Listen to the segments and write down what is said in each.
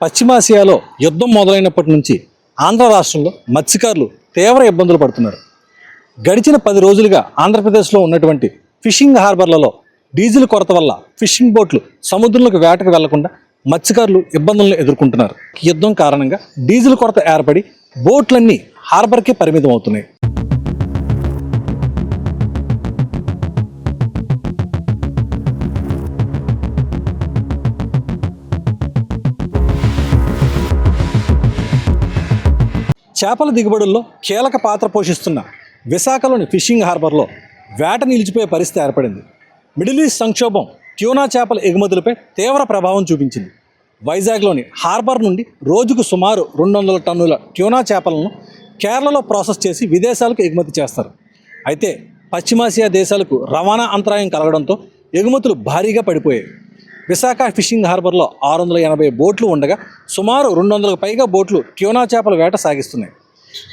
పశ్చిమాసియాలో యుద్ధం మొదలైనప్పటి నుంచి ఆంధ్ర రాష్ట్రంలో మత్స్యకారులు తీవ్ర ఇబ్బందులు పడుతున్నారు. గడిచిన 10 రోజులుగా ఆంధ్రప్రదేశ్లో ఉన్నటువంటి ఫిషింగ్ హార్బర్లలో డీజిల్ కొరత వల్ల ఫిషింగ్ బోట్లు సముద్రంలోకి వేటకు వెళ్లకుండా మత్స్యకారులు ఇబ్బందులను ఎదుర్కొంటున్నారు. యుద్ధం కారణంగా డీజిల్ కొరత ఏర్పడి బోట్లన్నీ హార్బర్కే పరిమితం అవుతున్నాయి. చేపల దిగుబడుల్లో కీలక పాత్ర పోషిస్తున్న విశాఖలోని ఫిషింగ్ హార్బర్లో వేట నిలిచిపోయే పరిస్థితి ఏర్పడింది. మిడిల్ ఈస్ట్ సంక్షోభం ట్యూనా చేపల ఎగుమతులపై తీవ్ర ప్రభావం చూపించింది. వైజాగ్లోని హార్బర్ నుండి రోజుకు సుమారు 200 టన్నుల ట్యూనా చేపలను కేరళలో ప్రాసెస్ చేసి విదేశాలకు ఎగుమతి చేస్తారు. అయితే పశ్చిమాసియా దేశాలకు రవాణా అంతరాయం కలగడంతో ఎగుమతులు భారీగా పడిపోయాయి. విశాఖ ఫిషింగ్ హార్బర్లో 680 బోట్లు ఉండగా సుమారు 200కు పైగా బోట్లు ట్యూనా చేపల వేట సాగిస్తున్నాయి.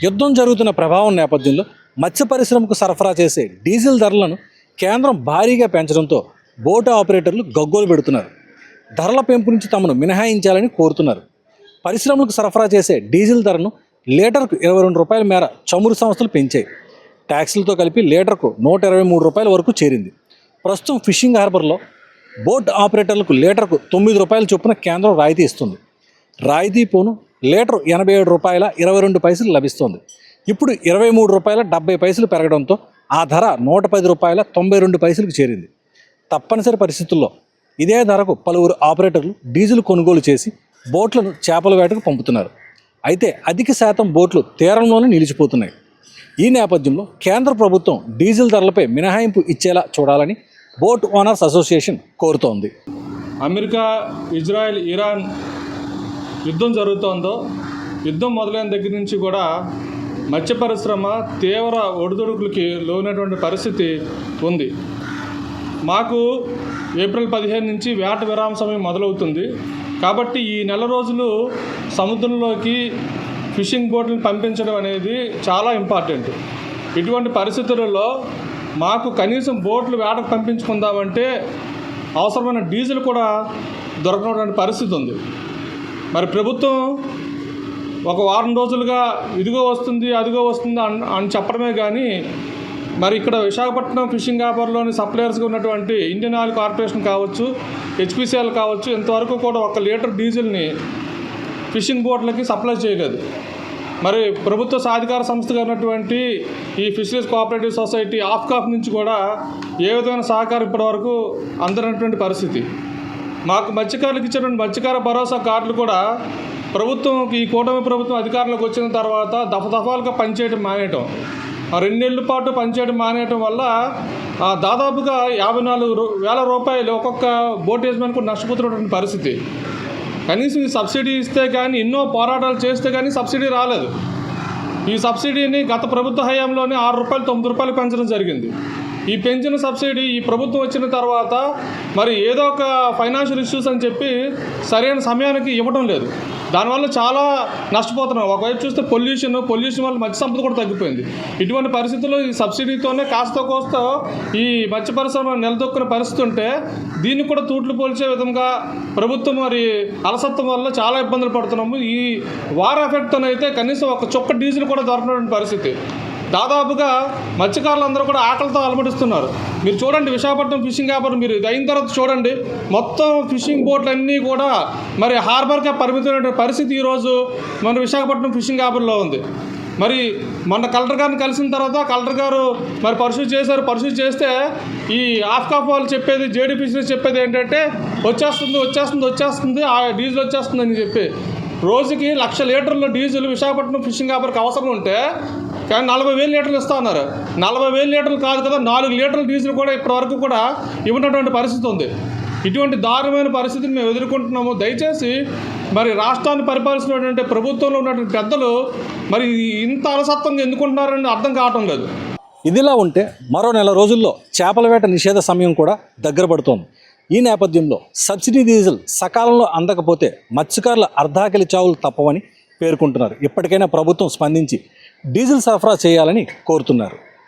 యుద్ధం జరుగుతున్న ప్రభావం నేపథ్యంలో మత్స్య పరిశ్రమకు సరఫరా చేసే డీజిల్ ధరలను కేంద్రం భారీగా పెంచడంతో బోటు ఆపరేటర్లు గగ్గోలు పెడుతున్నారు. ధరల పెంపు నుంచి తమను మినహాయించాలని కోరుతున్నారు. పరిశ్రమలకు సరఫరా చేసే డీజిల్ ధరను లీటర్కు 22 రూపాయల మేర చమురు సంస్థలు పెంచాయి. ట్యాక్సులతో కలిపి లీటర్కు 123 రూపాయల వరకు చేరింది. ప్రస్తుతం ఫిషింగ్ హార్బర్లో బోట్ ఆపరేటర్లకు లీటర్కు 9 రూపాయల చొప్పున కేంద్రం రాయితీ ఇస్తుంది. రాయితీ పోను లీటరు 87 రూపాయల 22 పైసలు లభిస్తోంది. ఇప్పుడు 23 రూపాయల 70 పైసలు పెరగడంతో ఆ ధర 110 రూపాయల 92 పైసలకు చేరింది. తప్పనిసరి పరిస్థితుల్లో ఇదే ధరకు పలువురు ఆపరేటర్లు డీజిల్ కొనుగోలు చేసి బోట్లను చేపల వేటకు పంపుతున్నారు. అయితే అధిక శాతం బోట్లు తీరంలోనే నిలిచిపోతున్నాయి. ఈ నేపథ్యంలో కేంద్ర ప్రభుత్వం డీజిల్ ధరలపై మినహాయింపు ఇచ్చేలా చూడాలని బోట్ ఓనర్స్ అసోసియేషన్ కోరుతోంది. అమెరికా, ఇజ్రాయెల్, ఇరాన్ యుద్ధం జరుగుతోందో యుద్ధం మొదలైన దగ్గర నుంచి కూడా మత్స్య పరిశ్రమ తీవ్ర ఒడిదుడుకులకి లోనటువంటి పరిస్థితి ఉంది. మాకు ఏప్రిల్ 15 నుంచి వేట విరామ సమయం మొదలవుతుంది. కాబట్టి ఈ నెల రోజులు సముద్రంలోకి ఫిషింగ్ బోట్లను పంపించడం అనేది చాలా ఇంపార్టెంట్. ఇటువంటి పరిస్థితులలో మాకు కనీసం బోట్లు వేటకు పంపించుకుందామంటే అవసరమైన డీజిల్ కూడా దొరకనటువంటి పరిస్థితి ఉంది. మరి ప్రభుత్వం ఒక వారం రోజులుగా ఇదిగో వస్తుంది అదిగో వస్తుంది అని చెప్పడమే కానీ మరి ఇక్కడ విశాఖపట్నం ఫిషింగ్ హార్బర్లోని సప్లయర్స్గా ఉన్నటువంటి ఇండియన్ ఆయిల్ కార్పొరేషన్ కావచ్చు, హెచ్పిసిఎల్ కావచ్చు, ఇంతవరకు కూడా 1 లీటర్ డీజిల్ని ఫిషింగ్ బోట్లకి సప్లై చేయలేదు. మరి ప్రభుత్వ సాధికార సంస్థగా ఉన్నటువంటి ఈ ఫిషరీస్ కోఆపరేటివ్ సొసైటీ ఆఫ్కాఫ్ నుంచి కూడా ఏ విధమైన సహకారం ఇప్పటివరకు అందనటువంటి పరిస్థితి. మాకు మత్స్యకారులకు ఇచ్చినటువంటి మత్స్యకార భరోసా కార్డులు కూడా ఈ కూటమి ప్రభుత్వం అధికారంలోకి వచ్చిన తర్వాత దఫాలుగా పనిచేయడం మానేయటం, 2 నెలల పాటు పనిచేయడం మానేయటం వల్ల దాదాపుగా 54,000 రూపాయలు ఒక్కొక్క బోట్ యజమాని కూడా నష్టపోతున్నటువంటి పరిస్థితి. కనీసం ఈ సబ్సిడీ ఇస్తే కానీ ఎన్నో పోరాటాలు చేస్తే కానీ సబ్సిడీ రాలేదు. ఈ సబ్సిడీని గత ప్రభుత్వ హయాంలోనే 6 రూపాయలు 9 రూపాయలు పెంచడం జరిగింది. ఈ పెంచిన సబ్సిడీ ఈ ప్రభుత్వం వచ్చిన తర్వాత మరి ఏదో ఒక ఫైనాన్షియల్ ఇష్యూస్ అని చెప్పి సరైన సమయానికి ఇవ్వడం లేదు. దానివల్ల చాలా నష్టపోతున్నాం. ఒకవైపు చూస్తే పొల్యూషన్ వల్ల మత్స్య సంపద కూడా తగ్గిపోయింది. ఇటువంటి పరిస్థితుల్లో ఈ సబ్సిడీతోనే కాస్త ఈ మత్స్య పరిశ్రమ నిలదొక్కునే పరిస్థితి ఉంటే దీన్ని కూడా తూట్లు పోల్చే విధంగా ప్రభుత్వం మరి అలసత్వం వల్ల చాలా ఇబ్బందులు పడుతున్నాము. ఈ వార్ ఎఫెక్ట్తోనైతే కనీసం ఒక చుక్క డీజిల్ కూడా దొరకనటువంటి పరిస్థితి. దాదాపుగా మత్స్యకారులందరూ కూడా ఆకలితో అలమటిస్తున్నారు. మీరు చూడండి, విశాఖపట్నం ఫిషింగ్ హార్బర్ మీరు ఇది అయిన తర్వాత చూడండి, మొత్తం ఫిషింగ్ బోట్లు అన్నీ కూడా మరి హార్బర్గా పరిమితమైన పరిస్థితి ఈరోజు మన విశాఖపట్నం ఫిషింగ్ హార్బర్లో ఉంది. మరి మొన్న కలెక్టర్ గారిని కలిసిన తర్వాత కలెక్టర్ గారు మరి పరిశీలి చేస్తే ఈ ఆఫ్కాఫ్ వాళ్ళు చెప్పేది, జేడీ ఫిషరీస్ చెప్పేది ఏంటంటే వచ్చేస్తుంది ఆ డీజిల్ వచ్చేస్తుంది అని చెప్పి రోజుకి 1,00,000 లీటర్ల డీజిల్ విశాఖపట్నం ఫిషింగ్ హార్బర్కి అవసరం ఉంటే కానీ 40,000 లీటర్లు ఇస్తా ఉన్నారు. 40,000 లీటర్లు కాదు కదా, 4 లీటర్ల డీజిల్ కూడా ఇప్పటివరకు కూడా ఇవ్వనటువంటి పరిస్థితి ఉంది. ఇటువంటి దారుణమైన పరిస్థితిని మేము ఎదుర్కొంటున్నాము. దయచేసి మరి రాష్ట్రాన్ని పరిపాలిస్తున్నటువంటి ప్రభుత్వంలో ఉన్నటువంటి పెద్దలు మరి ఇంత అలసత్వంగా ఎందుకుంటున్నారని అర్థం కావటం లేదు. ఇదిలా ఉంటే మరో నెల రోజుల్లో చేపల వేట నిషేధ సమయం కూడా దగ్గర పడుతోంది. ఈ నేపథ్యంలో సబ్సిడీ డీజిల్ సకాలంలో అందకపోతే మత్స్యకారుల అర్ధాకలి చావులు తప్పవని పేర్కొంటున్నారు. ఇప్పటికైనా ప్రభుత్వం స్పందించి డీజిల్ సరఫరా చేయాలని కోరుతున్నారు.